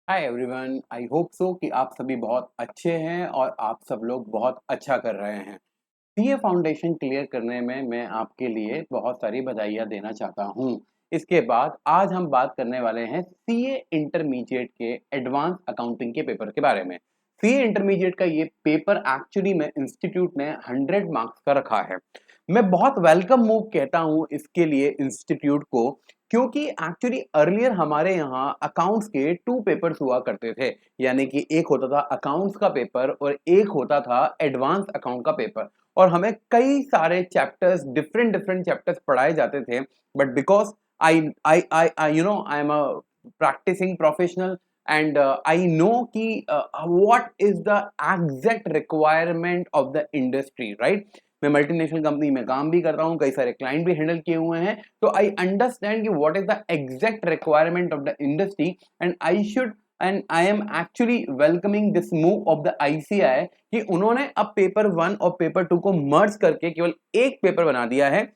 Hi everyone, I hope so कि आप सभी बहुत अच्छे हैं और आप सब लोग बहुत अच्छा कर रहे हैं। सीए फाउंडेशन क्लियर करने में मैं आपके लिए बहुत सारी बधाइयाँ देना चाहता हूँ। इसके बाद आज हम बात करने वाले हैं सीए इंटरमीडिएट के एडवांस अकाउंटिंग के पेपर के बारे में। सीए इंटरमीडिएट का ये पेपर एक्चुअली में इंस्टीट्यूट ने 100 मार्क्स का रखा है। मैं बहुत वेलकम मूव कहता हूँ इसके लिए इंस्टीट्यूट को, क्योंकि एक्चुअली अर्लियर हमारे यहाँ अकाउंट्स के 2 पेपर्स हुआ करते थे। यानी कि एक होता था अकाउंट्स का पेपर और एक होता था एडवांस अकाउंट का पेपर। और हमें कई सारे चैप्टर्स डिफरेंट डिफरेंट चैप्टर्स पढ़ाए जाते थे। But because I I am a practising professional and I know कि what is the exact requirement of the industry, right. मैं मल्टीनेशनल कंपनी में काम भी कर रहा हूँ, कई सारे क्लाइंट भी हैंडल किए हुए हैं। तो आई अंडरस्टैंड कि what is the exact requirement of the industry and I am actually welcoming this move of the ICI कि उन्होंने अब पेपर 1 और पेपर 2 को मर्ज करके केवल एक पेपर बना दिया है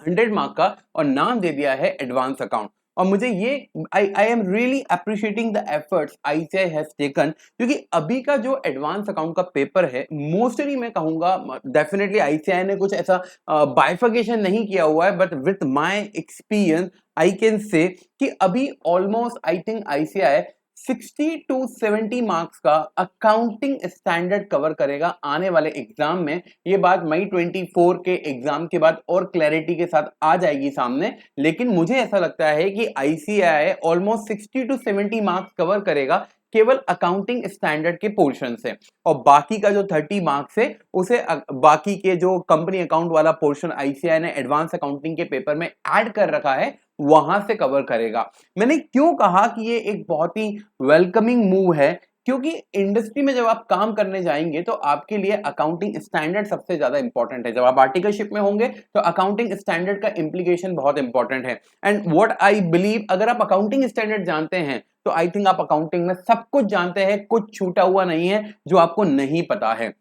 100 मार्क का, और नाम दे दिया है एडवांस अकाउंट। और मुझे ये I am really appreciating the efforts ICI has taken, क्योंकि अभी का जो एडवांस अकाउंट का पेपर है मोस्टली मैं कहूंगा डेफिनेटली आईसीआई ने कुछ ऐसा बाइफर्केशन नहीं किया हुआ है, but with my experience I can say कि अभी almost I think ICI 60 to 70 marks का अकाउंटिंग स्टैंडर्ड कवर करेगा आने वाले एग्जाम में। ये बात मई 24 के एग्जाम के बाद और क्लैरिटी के साथ आ जाएगी सामने। लेकिन मुझे ऐसा लगता है कि ICI almost 60 to 70 marks cover करेगा केवल अकाउंटिंग स्टैंडर्ड के पोर्शन से, और बाकी का जो 30 मार्क्स है उसे बाकी के जो कंपनी अकाउंट वाला पोर्शन आईसीआई ने एडवांस अकाउंटिंग के पेपर में ऐड कर रखा है वहां से कवर करेगा। मैंने क्यों कहा कि ये एक बहुत ही वेलकमिंग मूव है, क्योंकि इंडस्ट्री में जब आप काम करने जाएंगे तो आपके लिए अकाउंटिंग स्टैंडर्ड सबसे ज्यादा इंपॉर्टेंट है। जब आप आर्टिकलशिप में होंगे तो अकाउंटिंग स्टैंडर्ड का इंप्लीकेशन बहुत इंपॉर्टेंट है। एंड व्हाट आई बिलीव, अगर आप अकाउंटिंग स्टैंडर्ड जानते हैं तो आई थिंक आप अकाउंटिंग में सब कुछ जानते हैं, कुछ छूटा हुआ नहीं है जो आपको नहीं पता है।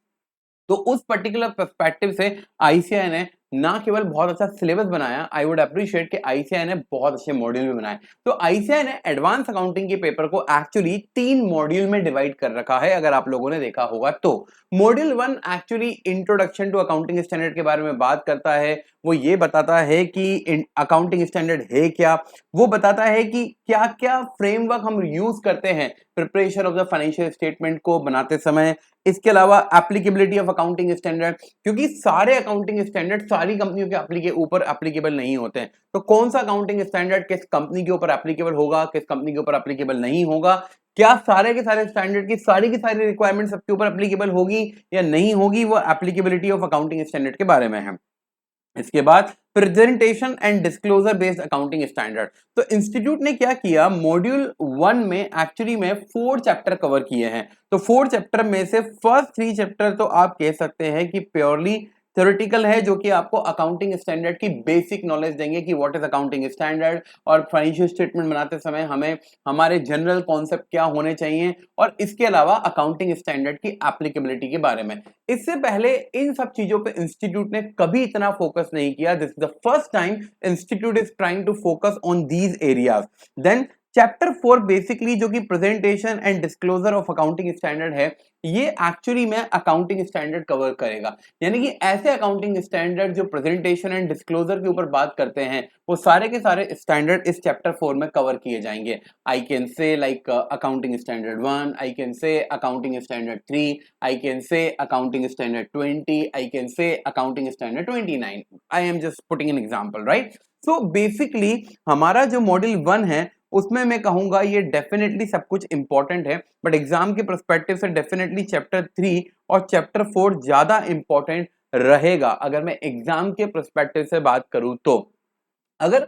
तो उस पर्टिकुलर पर्सपेक्टिव से आईसीआई ने ना केवल बहुत अच्छा सिलेबस बनाया, आई वुड अप्रिशिएट कि आईसीआई ने बहुत अच्छे मॉड्यूल भी बनाए। तो आईसीआई ने एडवांस अकाउंटिंग के पेपर को एक्चुअली 3 मॉड्यूल में डिवाइड कर रखा है, अगर आप लोगों ने देखा होगा तो। Module 1 actually introduction to accounting standard के बारे में बात करता है। वो ये बताता है कि अकाउंटिंग स्टैंडर्ड है क्या, वो बताता है कि क्या क्या फ्रेमवर्क हम यूज करते हैं preparation of the financial statement को बनाते समय। इसके अलावा एप्लीकेबिलिटी ऑफ अकाउंटिंग स्टैंडर्ड, क्योंकि सारे अकाउंटिंग स्टैंडर्ड सारी कंपनियों के ऊपर एप्लीकेबल नहीं होते हैं। तो कौन सा अकाउंटिंग स्टैंडर्ड किस कंपनी के ऊपर एप्लीकेबल होगा, किस कंपनी के ऊपर एप्लीकेबल नहीं होगा, क्या सारे के सारे स्टैंडर्ड की सारी रिक्वायरमेंट सबके ऊपर एप्लीकेबल होगी या नहीं होगी, वो एप्लीकेबिलिटी ऑफ अकाउंटिंग स्टैंडर्ड के बारे में है। इसके बाद presentation and disclosure based accounting standard. तो इंस्टीट्यूट ने क्या किया, मॉड्यूल 1 में एक्चुअली में 4 चैप्टर कवर किए हैं। तो 4 चैप्टर में से फर्स्ट 3 चैप्टर तो आप कह सकते हैं कि प्योरली थ्योरेटिकल है, जो कि आपको अकाउंटिंग स्टैंडर्ड की बेसिक नॉलेज देंगे कि व्हाट इज अकाउंटिंग स्टैंडर्ड, और फाइनेंशियल स्टेटमेंट बनाते समय हमें हमारे जनरल कॉन्सेप्ट क्या होने चाहिए, और इसके अलावा अकाउंटिंग स्टैंडर्ड की एप्लीकेबिलिटी के बारे में। इससे पहले इन सब चीजों पे इंस्टीट्यूट ने कभी इतना फोकस नहीं किया। This is the first time institute is trying to focus on these areas. Then chapter 4 basically जो कि presentation and disclosure of accounting standard है, ये एक्चुअली में अकाउंटिंग स्टैंडर्ड कवर करेगा। यानी कि ऐसे अकाउंटिंग स्टैंडर्ड जो प्रेजेंटेशन एंड डिस्क्लोजर के ऊपर बात करते हैं, वो सारे के सारे स्टैंडर्ड इस चैप्टर 4 में कवर किए जाएंगे। आई कैन से like accounting standard 1, I can से accounting standard 3, I can say accounting standard 20, I can say accounting standard 29. I am just putting an example, right? So basically हमारा जो मॉड्यूल 1 है उसमें मैं कहूंगा ये डेफिनेटली सब कुछ इंपॉर्टेंट है, बट एग्जाम के पर्सपेक्टिव से डेफिनेटली चैप्टर 3 और चैप्टर 4 ज्यादा इंपॉर्टेंट रहेगा अगर मैं एग्जाम के पर्सपेक्टिव से बात करूं तो। अगर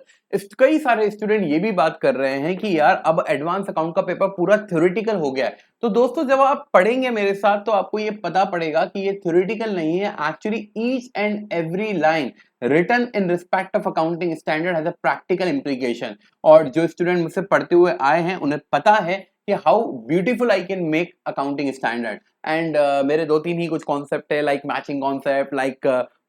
कई सारे स्टूडेंट ये भी बात कर रहे हैं कि यार अब एडवांस अकाउंट का पेपर पूरा थ्योरेटिकल हो गया है, तो दोस्तों जब आप पढ़ेंगे मेरे साथ तो आपको ये पता पड़ेगा कि ये थ्योरेटिकल नहीं है। Actually each and every line written in respect of accounting standard has a practical implication. और जो स्टूडेंट मुझसे पढ़ते हुए आए हैं उन्हें पता है कि how beautiful I can make accounting standard. And मेरे 2-3 ही कुछ कॉन्सेप्ट है, like matching concept, like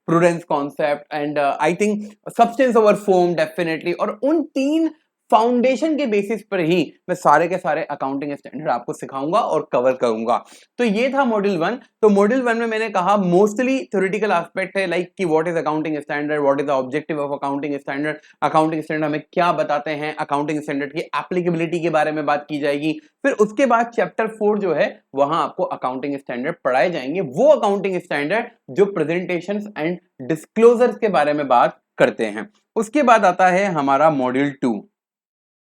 prudence concept, and I think substance over form definitely. और उन 3 फाउंडेशन के बेसिस पर ही मैं सारे के सारे अकाउंटिंग स्टैंडर्ड आपको सिखाऊंगा और कवर करूंगा। तो ये था मॉड्यूल 1। तो मॉड्यूल 1 में मैंने कहा मोस्टली थ्योरेटिकल एस्पेक्ट है, लाइक कि what is accounting standard, what is the objective of accounting standard, accounting standard हमें क्या बताते हैं, अकाउंटिंग स्टैंडर्ड की एप्लीकेबिलिटी के बारे में बात की जाएगी। फिर उसके बाद चैप्टर 4 जो है वहां आपको अकाउंटिंग स्टैंडर्ड पढ़ाए जाएंगे, वो अकाउंटिंग स्टैंडर्ड जो प्रेजेंटेशंस एंड डिस्क्लोजर्स के बारे में बात करते हैं। उसके बाद आता है हमारा मॉड्यूल 2।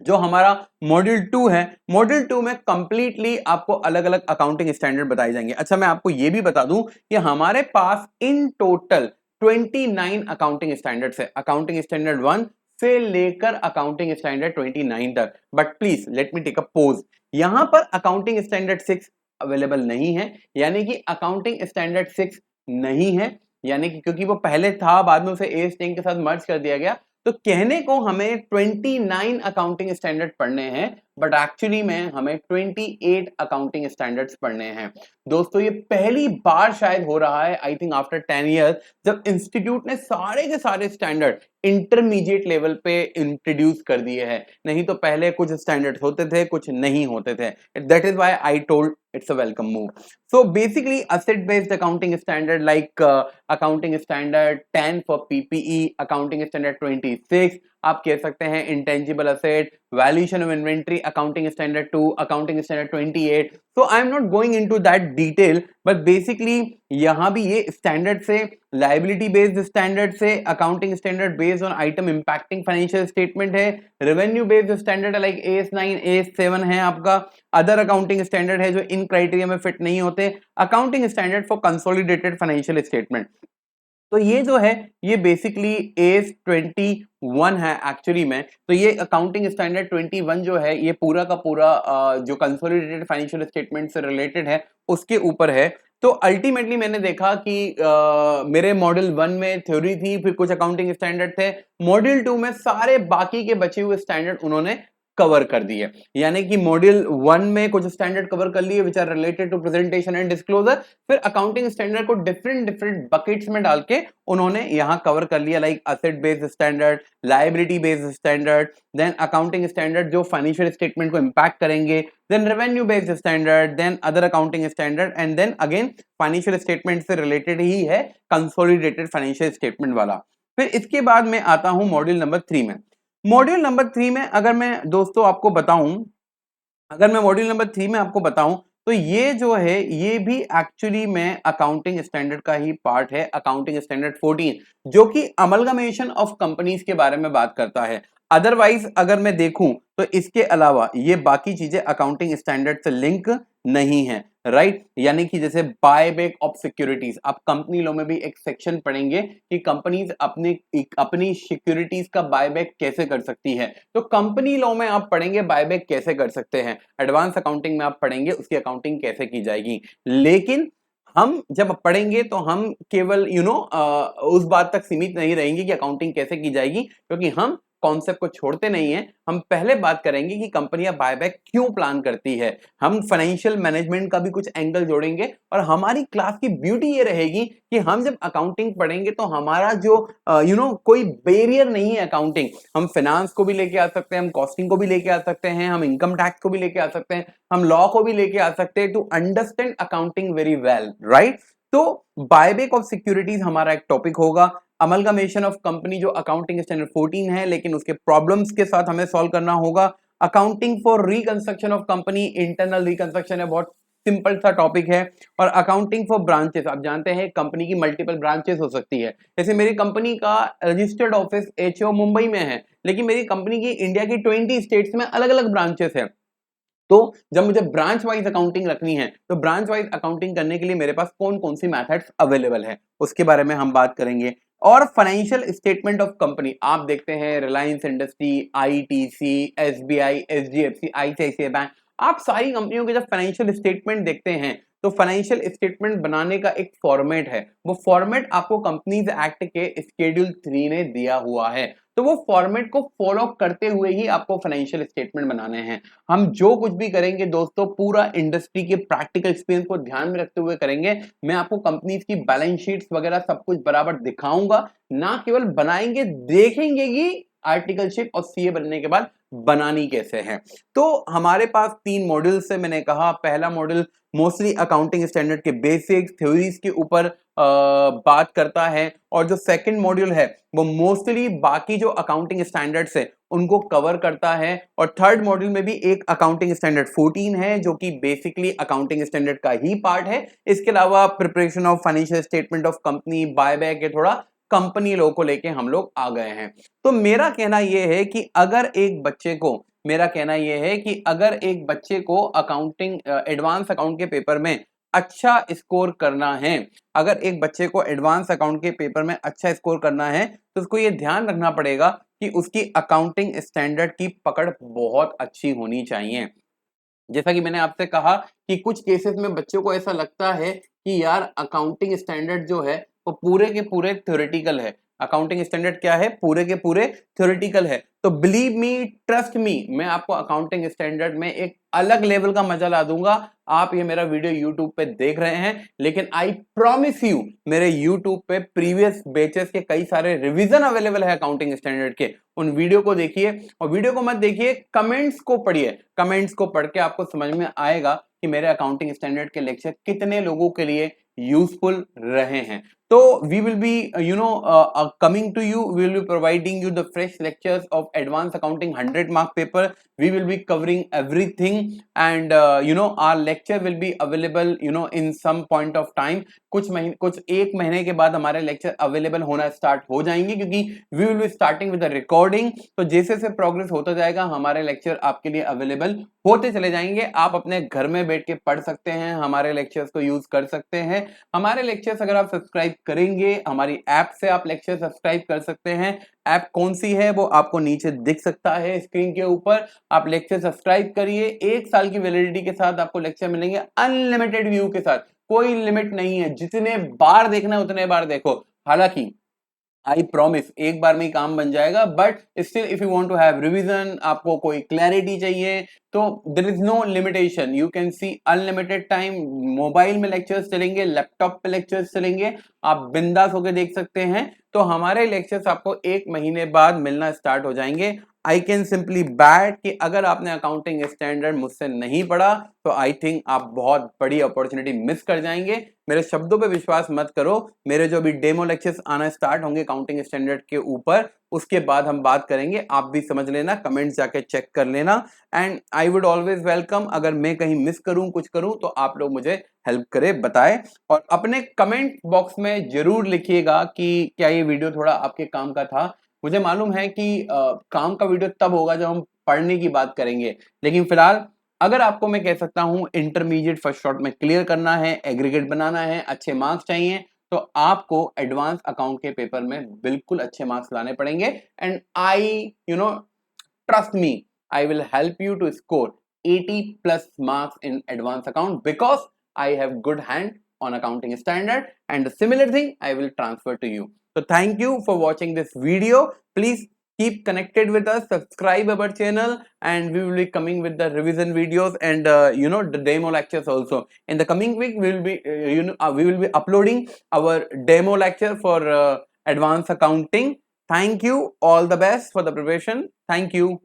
जो हमारा मॉड्यूल 2 है, मॉड्यूल 2 में कंप्लीटली आपको अलग अलग अकाउंटिंग स्टैंडर्ड बताए जाएंगे। अच्छा, मैं आपको यह भी बता दूं कि हमारे पास इन टोटल 29 अकाउंटिंग स्टैंडर्ड्स है, अकाउंटिंग स्टैंडर्ड 1 से लेकर अकाउंटिंग स्टैंडर्ड 29 तक। But please let me take a pause, यहां पर अकाउंटिंग स्टैंडर्ड 6 अवेलेबल नहीं है, यानी कि अकाउंटिंग स्टैंडर्ड 6 नहीं है, यानी कि क्योंकि वो पहले था, बाद में उसे AS10 के साथ मर्ज कर दिया गया। तो कहने को हमें 29 अकाउंटिंग स्टैंडर्ड पढ़ने हैं, बट एक्चुअली में हमें 28 अकाउंटिंग स्टैंडर्ड्स पढ़ने हैं। दोस्तों ये पहली बार शायद हो रहा है, आई थिंक आफ्टर 10 इयर्स, जब इंस्टीट्यूट ने सारे के सारे स्टैंडर्ड इंटरमीडिएट लेवल पे इंट्रोड्यूस कर दिए हैं। नहीं तो पहले कुछ स्टैंडर्ड्स होते थे, कुछ नहीं होते थे। That is why I told it's a welcome move. So basically asset based accounting standard like accounting standard 10 for PPE, accounting standard 26 आप कह सकते हैं intangible asset, valuation of inventory accounting standard 2, accounting standard 28। So I am not going into that detail, but basically यहां भी ये standard से, liability based standard से, accounting standard based on item impacting financial statement है, revenue based standard है like AS9 AS7 है आपका, other accounting standard है जो इन क्राइटेरिया में फिट नहीं होते, accounting standard for consolidated financial statement. तो ये जो है ये बेसिकली AS21 है एक्चुअली में। तो ये अकाउंटिंग स्टैंडर्ड 21 जो है ये पूरा का पूरा जो कंसोलिडेटेड फाइनेंशियल स्टेटमेंट से रिलेटेड है उसके ऊपर है। तो अल्टीमेटली मैंने देखा कि मेरे मॉड्यूल 1 में थ्योरी थी, फिर कुछ अकाउंटिंग स्टैंडर्ड थे, मॉड्यूल 2 में सारे बाकी के बचे हुए स्टैंडर्ड उन्होंने कवर कर दिए। यानी कि मॉड्यूल 1 में कुछ स्टैंडर्ड कवर कर लिए which are related to presentation and disclosure, फिर अकाउंटिंग स्टैंडर्ड को डिफरेंट डिफरेंट बकेट्स में डाल के उन्होंने यहां कवर कर लिया, like asset based standard, liability based standard, then accounting standard जो फाइनेंशियल स्टेटमेंट को इंपैक्ट करेंगे, then revenue based standard, then other accounting standard, and then again financial statement से रिलेटेड ही है कंसोलिडेटेड फाइनेंशियल स्टेटमेंट वाला। फिर इसके बाद मैं आता हूं मॉड्यूल नंबर 3 में। मॉड्यूल नंबर 3 में अगर मैं दोस्तों आपको बताऊं, अगर मैं मॉड्यूल नंबर 3 में आपको बताऊं, तो ये जो है ये भी एक्चुअली में अकाउंटिंग स्टैंडर्ड का ही पार्ट है, अकाउंटिंग स्टैंडर्ड 14, जो कि अमलगमेशन ऑफ कंपनीज के बारे में बात करता है। अदरवाइज अगर मैं देखूं तो इसके अलावा ये बाकी चीजें अकाउंटिंग स्टैंडर्ड से लिंक नहीं है, राइट। यानी कि जैसे बायबैक ऑफ सिक्योरिटीज, आप कंपनी लॉ में भी एक सेक्शन पढ़ेंगे कि कंपनीज अपनी सिक्योरिटीज का बायबैक कैसे कर सकती है। तो कंपनी लॉ में आप पढ़ेंगे बायबैक कैसे कर सकते हैं, एडवांस अकाउंटिंग में आप पढ़ेंगे उसकी अकाउंटिंग कैसे की जाएगी। लेकिन हम जब पढ़ेंगे तो हम केवल उस बात तक सीमित नहीं रहेंगे कि अकाउंटिंग कैसे की जाएगी, क्योंकि हम कॉन्सेप्ट को छोड़ते नहीं है। हम पहले बात करेंगे कि कंपनियां बायबैक क्यों प्लान करती है, हम फाइनेंशियल मैनेजमेंट का भी कुछ एंगल जोड़ेंगे, और हमारी क्लास की ब्यूटी ये रहेगी कि हम जब अकाउंटिंग पढ़ेंगे तो हमारा जो कोई बैरियर नहीं है अकाउंटिंग। हम फाइनेंस को भी लेके आ सकते हैं, हम कॉस्टिंग को भी लेके आ सकते हैं, हम इनकम टैक्स को भी लेके आ सकते हैं, हम लॉ को भी लेके आ सकते हैं to understand accounting very well, right. तो बायबैक ऑफ सिक्योरिटीज हमारा एक टॉपिक होगा। अमलगमेशन ऑफ कंपनी जो अकाउंटिंग स्टैंडर्ड 14 है, लेकिन उसके प्रॉब्लम्स के साथ हमें सॉल्व करना होगा। Accounting for reconstruction of company, internal reconstruction है, बहुत सिंपल सा टॉपिक है। और अकाउंटिंग फॉर ब्रांचेस, आप जानते हैं कंपनी की मल्टीपल ब्रांचेस हो सकती है। जैसे मेरी कंपनी का रजिस्टर्ड ऑफिस HO मुंबई में है, लेकिन मेरी कंपनी की इंडिया की 20 स्टेट्स में अलग अलग ब्रांचेस है। तो जब मुझे ब्रांच वाइज अकाउंटिंग रखनी है, तो ब्रांच वाइज अकाउंटिंग करने के लिए मेरे पास कौन कौन सी मेथड्स अवेलेबल है उसके बारे में हम बात करेंगे। और फाइनेंशियल स्टेटमेंट ऑफ कंपनी, आप देखते हैं Reliance industry, ITC, SBI, SGFC, ICICI bank, आप सारी कंपनियों के जब फाइनेंशियल स्टेटमेंट देखते हैं तो फाइनेंशियल स्टेटमेंट बनाने का एक फॉर्मेट है, वो फॉर्मेट आपको कंपनीज एक्ट के शेड्यूल 3 ने दिया हुआ है। तो वो फॉर्मेट को फॉलो करते हुए ही आपको फाइनेंशियल स्टेटमेंट बनाने हैं। हम जो कुछ भी करेंगे दोस्तों पूरा इंडस्ट्री के प्रैक्टिकल एक्सपीरियंस को ध्यान में रखते हुए करेंगे। मैं आपको कंपनीज की बैलेंस शीट्स वगैरह सब कुछ बराबर दिखाऊंगा, ना केवल बनाएंगे, देखेंगे कि आर्टिकलशिप और सीए बनने के बाद बनानी कैसे है। तो हमारे पास 3 मॉड्यूल्स है। मैंने कहा पहला मॉड्यूल मोस्टली अकाउंटिंग स्टैंडर्ड के बेसिक्स थ्योरीज के ऊपर बात करता है, और जो सेकंड मॉड्यूल है वो मोस्टली बाकी जो अकाउंटिंग स्टैंडर्ड्स है उनको कवर करता है, और थर्ड मॉड्यूल में भी एक अकाउंटिंग स्टैंडर्ड 14 है जो कि बेसिकली अकाउंटिंग स्टैंडर्ड का ही पार्ट है। इसके अलावा preparation of financial statement of company, buyback के थोड़ा कंपनी लॉ को लेके हम लोग आ गए हैं। तो मेरा कहना यह है कि अगर एक बच्चे को अकाउंटिंग एडवांस अकाउंट के पेपर में अच्छा स्कोर करना है, अगर एक बच्चे को एडवांस अकाउंट के पेपर में अच्छा स्कोर करना है, तो उसको ये ध्यान रखना पड़ेगा कि उसकी अकाउंटिंग स्टैंडर्ड की पकड़ बहुत अच्छी होनी चाहिए। जैसा कि मैंने आपसे कहा कि कुछ केसेस में बच्चों को ऐसा लगता है कि यार अकाउंटिंग स्टैंडर्ड जो है वो पूरे के पूरे थ्योरेटिकल है। अकाउंटिंग स्टैंडर्ड क्या है? पूरे के पूरे थ्योरेटिकल है। तो बिलीव मी, ट्रस्ट मी, मैं आपको अकाउंटिंग स्टैंडर्ड में एक अलग लेवल का मजा ला दूंगा। आप ये मेरा वीडियो यूट्यूब पे देख रहे हैं, लेकिन आई प्रॉमिस यू मेरे यूट्यूब पे प्रीवियस बैचेस के कई सारे रिवीजन अवेलेबल है अकाउंटिंग स्टैंडर्ड के। उन वीडियो को देखिए, और वीडियो को मत देखिए, कमेंट्स को पढ़िए। कमेंट्स को पढ़ के आपको समझ में आएगा कि मेरे अकाउंटिंग स्टैंडर्ड के लेक्चर कितने लोगों के लिए यूजफुल रहे हैं। तो we will be coming to you, we will be providing you the fresh lectures of advanced accounting 100 mark paper. We will be covering everything, and our lecture will be available in some point of time. कुछ एक महीने के बाद हमारे lecture available होना start हो जाएंगे, क्योंकि we will be starting with the recording. तो जैसे जैसे प्रोग्रेस होता जाएगा हमारे लेक्चर आपके लिए अवेलेबल होते चले जाएंगे। आप अपने घर में बैठ के पढ़ सकते हैं, हमारे लेक्चर्स को यूज कर सकते हैं। हमारे लेक्चर्स अगर आप सब्सक्राइब करेंगे, हमारी ऐप से आप लेक्चर सब्सक्राइब कर सकते हैं। ऐप कौन सी है वो आपको नीचे दिख सकता है स्क्रीन के ऊपर। आप लेक्चर सब्सक्राइब करिए, 1 साल की वैलिडिटी के साथ आपको लेक्चर मिलेंगे अनलिमिटेड व्यू के साथ। कोई लिमिट नहीं है, जितने बार देखना है उतने बार देखो। हालांकि आई प्रॉमिस एक बार में ही काम बन जाएगा, but still if you want to have revision, आपको कोई क्लैरिटी चाहिए, तो there is no limitation, you can see unlimited time. Mobile में लेक्चर्स चलेंगे, लैपटॉप पे लेक्चर्स चलेंगे, आप बिंदास होकर देख सकते हैं। तो हमारे लेक्चर्स आपको 1 महीने बाद मिलना स्टार्ट हो जाएंगे। आई कैन सिंपली बैट कि अगर आपने अकाउंटिंग स्टैंडर्ड मुझसे नहीं पढ़ा तो आई थिंक आप बहुत बड़ी अपॉर्चुनिटी मिस कर जाएंगे। मेरे शब्दों पे विश्वास मत करो। मेरे जो अभी डेमो लेक्चर्स आना स्टार्ट होंगे अकाउंटिंग स्टैंडर्ड के ऊपर, उसके बाद हम बात करेंगे। आप भी समझ लेना, कमेंट्स जाके चेक कर लेना, and I would always welcome. अगर मैं कहीं मिस करूं, कुछ करूं, तो आप लोग मुझे हेल्प करे, बताएं। और अपने कमेंट बॉक्स में जरूर लिखिएगा कि क्या ये वीडियो थोड़ा आपके काम का था। मुझे मालूम है कि काम का वीडियो तब होगा जब हम पढ़ने की बात करेंगे, लेकिन फिलहाल अगर आपको मैं कह सकता हूं इंटरमीडिएट फर्स्ट शॉट में क्लियर करना है, एग्रीगेट बनाना है, अच्छे मार्क्स चाहिए, तो आपको एडवांस अकाउंट के पेपर में बिल्कुल अच्छे मार्क्स लाने पड़ेंगे। And I trust me, I will help you to score 80+ marks in advanced account, because I have good hand on accounting standard, and the similar thing I will transfer to you. So thank you for watching this video. Please keep connected with us, subscribe our channel, and we will be coming with the revision videos and the demo lectures also. In the coming week we will be we will be uploading our demo lecture for advanced accounting. Thank you, all the best for the preparation. Thank you.